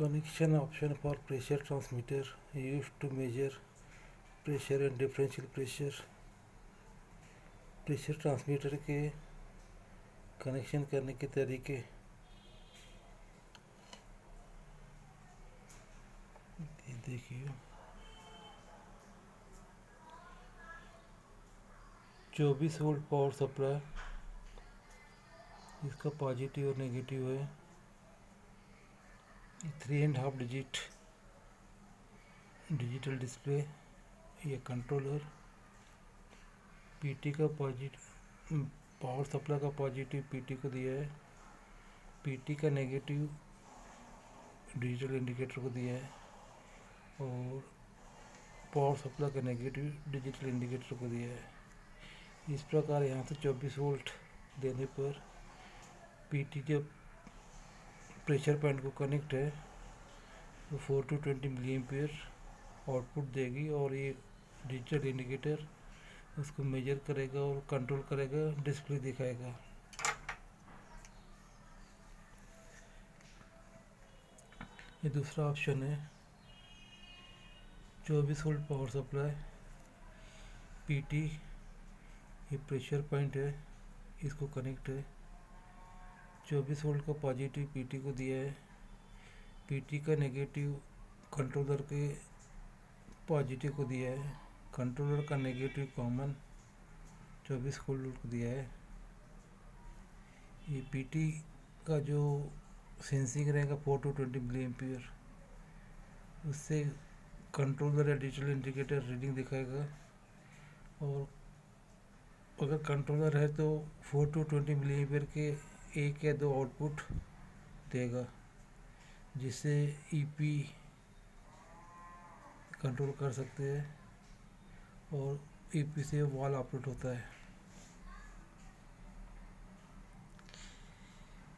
Connection option for pressure transmitter used to measure pressure and differential pressure. Pressure transmitter के connection करने के तरीके। देखिए 24 वोल्ट पावर सप्लाई, इसका पॉजिटिव और नेगेटिव है। 3.5 डिजिटल डिस्प्ले, ये कंट्रोलर। पीटी का पॉजिटिव, पावर सप्लाई का पॉजिटिव पीटी को दिया है, पीटी का नेगेटिव डिजिटल इंडिकेटर को दिया है और पावर सप्लाई का नेगेटिव डिजिटल इंडिकेटर को दिया है। इस प्रकार यहाँ से 24 वोल्ट देने पर पीटी जब प्रेशर पॉइंट को कनेक्ट है तो 4 to 20 मिली एम्पियर आउटपुट देगी और ये डिजिटल इंडिकेटर उसको मेजर करेगा और कंट्रोल करेगा, डिस्प्ले दिखाएगा। ये दूसरा ऑप्शन है 24 वोल्ट पावर सप्लाई, पीटी ये प्रेशर पॉइंट है, इसको कनेक्ट है। 24 वोल्ट का पॉजिटिव पीटी को दिया है, पीटी का नेगेटिव कंट्रोलर के पॉजिटिव को दिया है, कंट्रोलर का नेगेटिव कॉमन 24 वोल्ट को दिया है। ये पीटी का जो सेंसिंग रहेगा 4 to 20 मिली एम्पियर, उससे कंट्रोलर या डिजिटल इंडिकेटर रीडिंग दिखाएगा और अगर कंट्रोलर है तो 4 to 20 मिली एम्पियर के 1 या 2 आउटपुट देगा, जिससे ईपी कंट्रोल कर सकते हैं और ईपी से वॉल ऑपरेट होता है।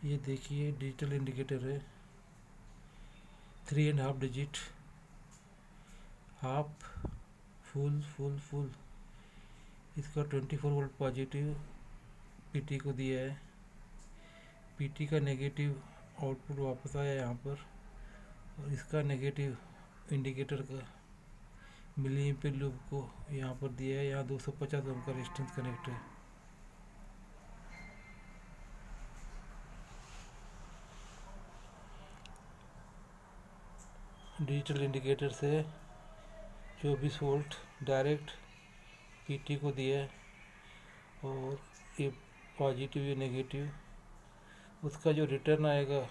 ये देखिए डिजिटल इंडिकेटर है, 3.5 digit, half, full full full. इसका 24 वोल्ट पॉजिटिव पीटी को दिया है, पीटी का नेगेटिव आउटपुट वापस आया यहाँ पर और इसका नेगेटिव इंडिकेटर का मिली एम्पियर लूप को यहाँ पर दिया है। यहाँ 250 ओम का रेजिस्टेंस कनेक्ट है। डिजिटल इंडिकेटर से 24 वोल्ट डायरेक्ट पीटी को दिया है और ये पॉजिटिव या नेगेटिव, उसका जो रिटर्न आएगा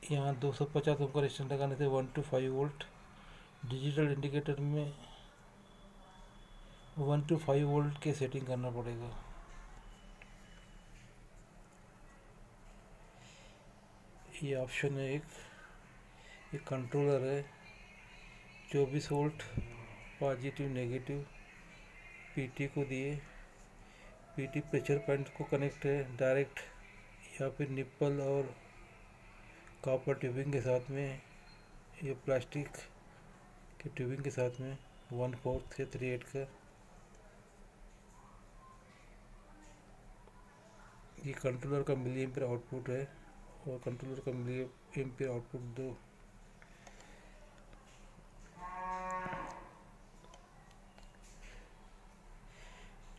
यहाँ 250 ओम का रेजिस्टेंस लगाने से 1 to 5 वोल्ट। डिजिटल इंडिकेटर में 1 to 5 वोल्ट के सेटिंग करना पड़ेगा। ये ऑप्शन है एक, ये कंट्रोलर है, 24 वोल्ट पॉजिटिव नेगेटिव पीटी को दिए, पीटी प्रेशर पॉइंट को कनेक्ट है डायरेक्ट या फिर निप्पल और कॉपर ट्यूबिंग के साथ में, ये प्लास्टिक की ट्यूबिंग के साथ में 1/4 या 3/8 का। ये कंट्रोलर का मिली एम्पियर आउटपुट है और कंट्रोलर का मिली एम्पियर आउटपुट 2।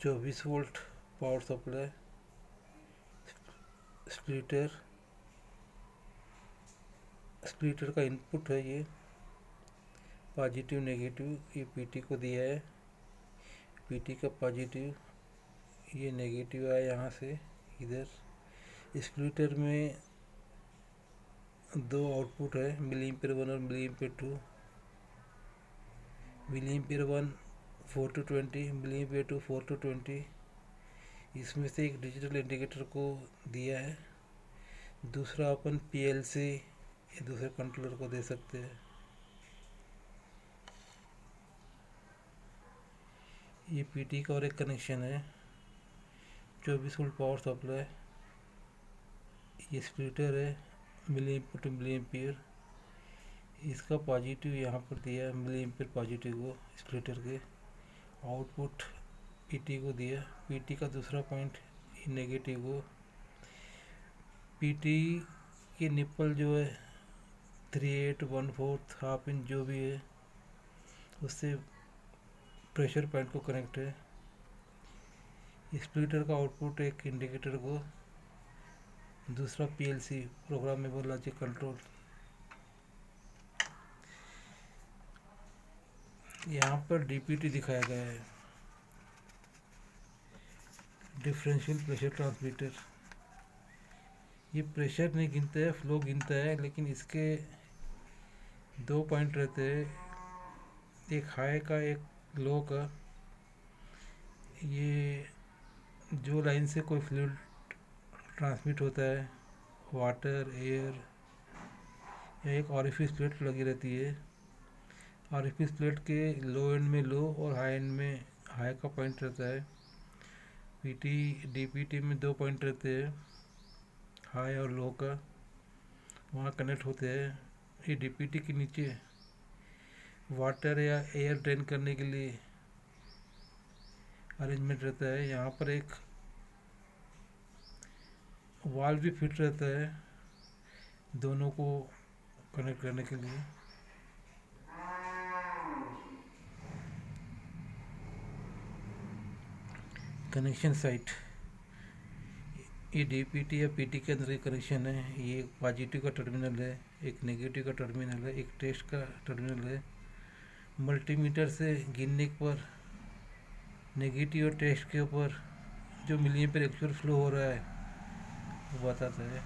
चौबीस वोल्ट पावर सप्लाई, स्प्लिटर का इनपुट है, ये पॉजिटिव नेगेटिव, ये पीटी को दिया है, पीटी का पॉजिटिव, ये नेगेटिव आया यहाँ से इधर। स्प्लिटर में 2 आउटपुट है, मिली एम्पियर 1 और milliampere 2। Milliampere 1 4 to 20, milliampere 2 4 to 20। इसमें से एक डिजिटल इंडिकेटर को दिया है, दूसरा अपन पीएलसी या दूसरे कंट्रोलर को दे सकते हैं। ये पीटी का और एक कनेक्शन है, 24 वोल्ट पावर सप्लाई, ये स्प्लिटर है, milliampere to milliampere. इसका पॉजिटिव यहाँ पर दिया है, मिली एम्पियर पॉजिटिव को स्प्लिटर के, आउटपुट पीटी को दिया, पीटी का दूसरा पॉइंट नेगेटिव को। पीटी के निप्पल जो है 3/8 1/4 हाफ इंच जो भी है उससे प्रेशर पॉइंट को कनेक्ट है। स्प्लिटर का आउटपुट एक इंडिकेटर को, दूसरा पीएलसी प्रोग्रामेबल लॉजिक कंट्रोल। यहाँ पर डीपीटी दिखाया गया है, डिफरेंशियल प्रेशर ट्रांसमीटर। ये प्रेशर नहीं गिनता है, फ्लो गिनता है, लेकिन इसके दो पॉइंट रहते हैं, एक हाई का एक लो का। ये जो लाइन से कोई फ्लूइड ट्रांसमिट होता है, वाटर, एयर, या एक ऑरिफिस प्लेट लगी रहती है। ऑरिफिस प्लेट के लो एंड में लो और हाई एंड में हाई का पॉइंट रहता है। पीटी डीपीटी में दो पॉइंट रहते हैं, हाई और लो का, वहाँ कनेक्ट होते हैं। ये डीपीटी के नीचे वाटर या एयर ड्रेन करने के लिए अरेंजमेंट रहता है। यहाँ पर एक वाल्व भी फिट रहता है दोनों को कनेक्ट करने के लिए। कनेक्शन साइट, ये डीपीटी या पीटी के अंदर कनेक्शन है। ये एक पॉजिटिव का टर्मिनल है, एक नेगेटिव का टर्मिनल है, एक टेस्ट का टर्मिनल है। मल्टीमीटर से गिनने पर नेगेटिव और टेस्ट के ऊपर जो मिलीएम्पियर एक्चुअल फ्लो हो रहा है वो बताता है।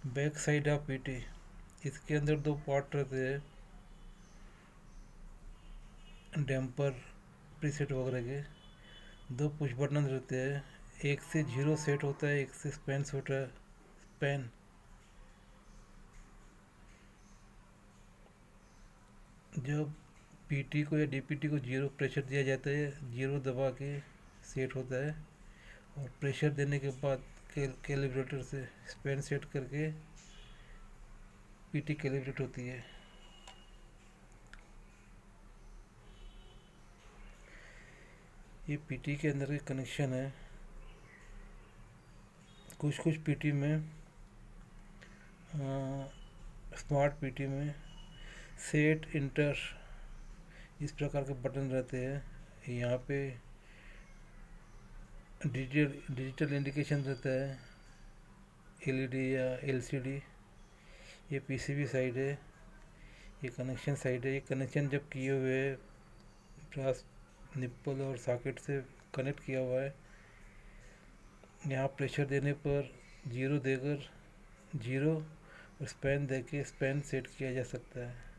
बैक साइड ऑफ पीटी, इसके अंदर दो पार्ट रहते हैं, डैम्पर, प्रीसेट वगैरह के। दो पुश बटन रहते हैं, एक से 0 सेट होता है, एक से स्पैन होता है। स्पैन जब पीटी को या डीपीटी को 0 प्रेशर दिया जाता है, 0 दबा के सेट होता है, और प्रेशर देने के बाद कैलिब्रेटर से स्पैन सेट करके पीटी कैलिब्रेट होती है। ये पीटी के अंदर के कनेक्शन है। कुछ पीटी में, स्मार्ट पीटी में सेट, इंटर, इस प्रकार के बटन रहते हैं। यहाँ पे डिजिटल इंडिकेशन रहता है, एलईडी या एलसीडी। ये पीसीबी साइड है, ये कनेक्शन साइड है। ये कनेक्शन जब किए हुए ब्रास निप्पल और सॉकेट से कनेक्ट किया हुआ है। यहाँ प्रेशर देने पर 0 देकर 0 और स्पैन देके स्पैन सेट किया जा सकता है।